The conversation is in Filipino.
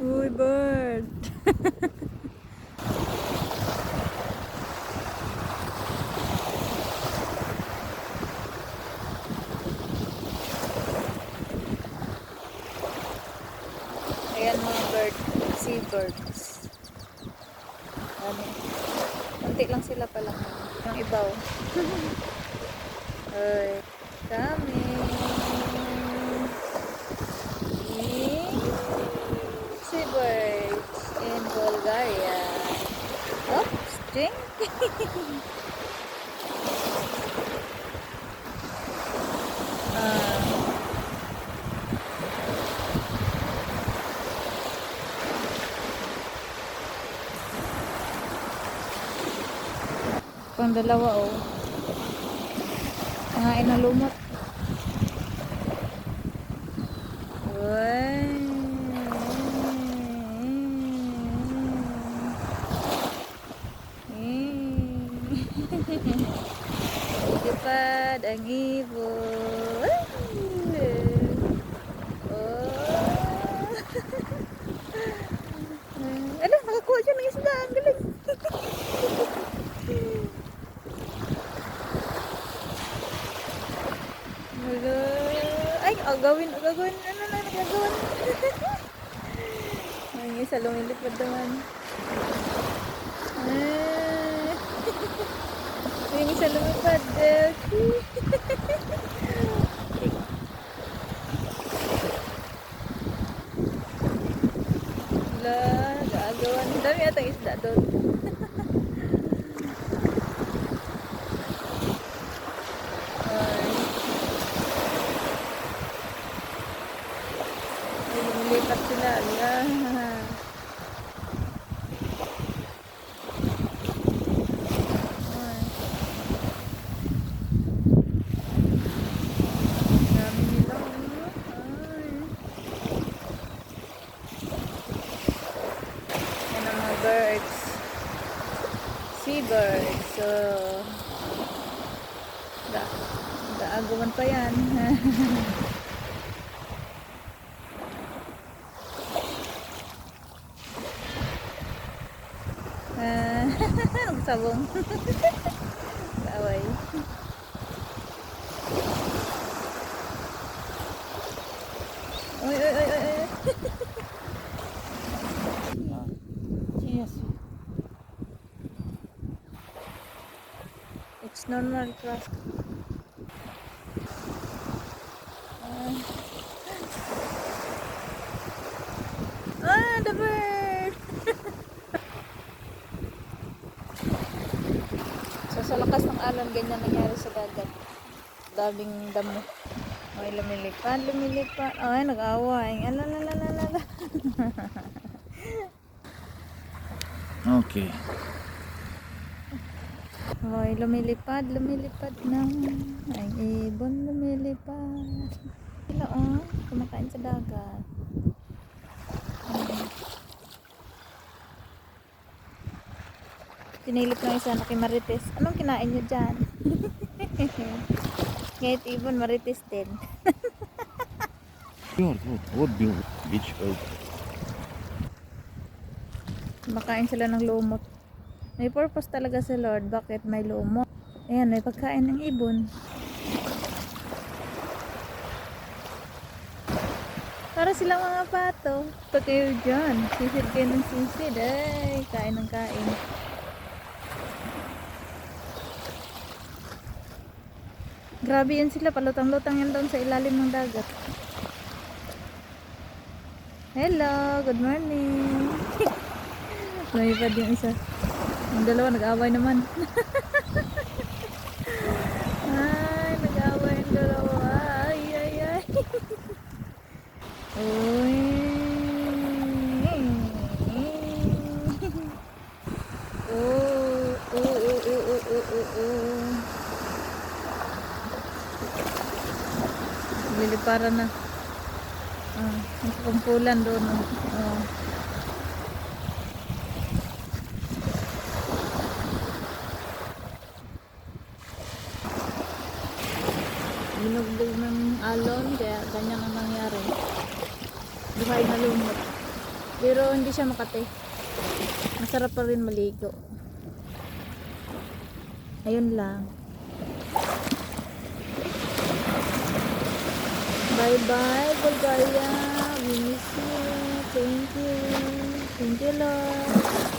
Uy, bird. Ayan mga bird, seabirds. Ano, konti lang sila pala. Yung ibaw. Ay, kami. Seabirds in Bulgaria. Oh, string. Pang dalawa oh. Nangain na lumot. Uy. Lipad ang ibon. Oh. Alam, nakakuha siya ng isda. Ang galing. Ay, agawin. Ano na nagagawin? Ang isa lumilipad naman. Yung isa lumipad. Wala, nagagawan. Dami atang isda doon. Lumilipat sila. Dami nila. Yan ang mga birds. Seabirds. So, gaagawan pa yan. Sabong. Kaway. Oy. Yes. It's normal craft. The bird. So sa lakas ng alon, ganyan nangyari sa dagat. Daming damo. Ay, lumilipad. Ay, nag-away. Alalala. Okay. Ay, lumilipad na. Ay, ibon lumilipad. Sila kumakain sa dagat. Sinilip ng isa na kay Marites. Anong kinain nyo dyan? Ngayon ibon Marites din. What beach bird? Kumakain sila ng lumot. May purpose talaga si Lord. Bakit may lumot? Ayan, may pagkain ng ibon. Para silang mga pato. Ito kayo dyan. Sisid kayo ng sisid. Ay, kain ng kain. Grabe yan sila. Palutang-lutang yan doon sa ilalim ng dagat. Hello, good morning. Lumipad yung isa. Ang dalawa nag-away naman. Ay, nag-away yung dalawa. Ay. Uy. Liliparan na. Kumpulan doon. Binugbog ng alon, kaya ganyan ang nangyari. Buhay na lumot. Pero hindi siya makate. Masarap pa rin maligo. Ayun lang. Bye bye Bulgaria. We miss you. Thank you. Thank you Lord.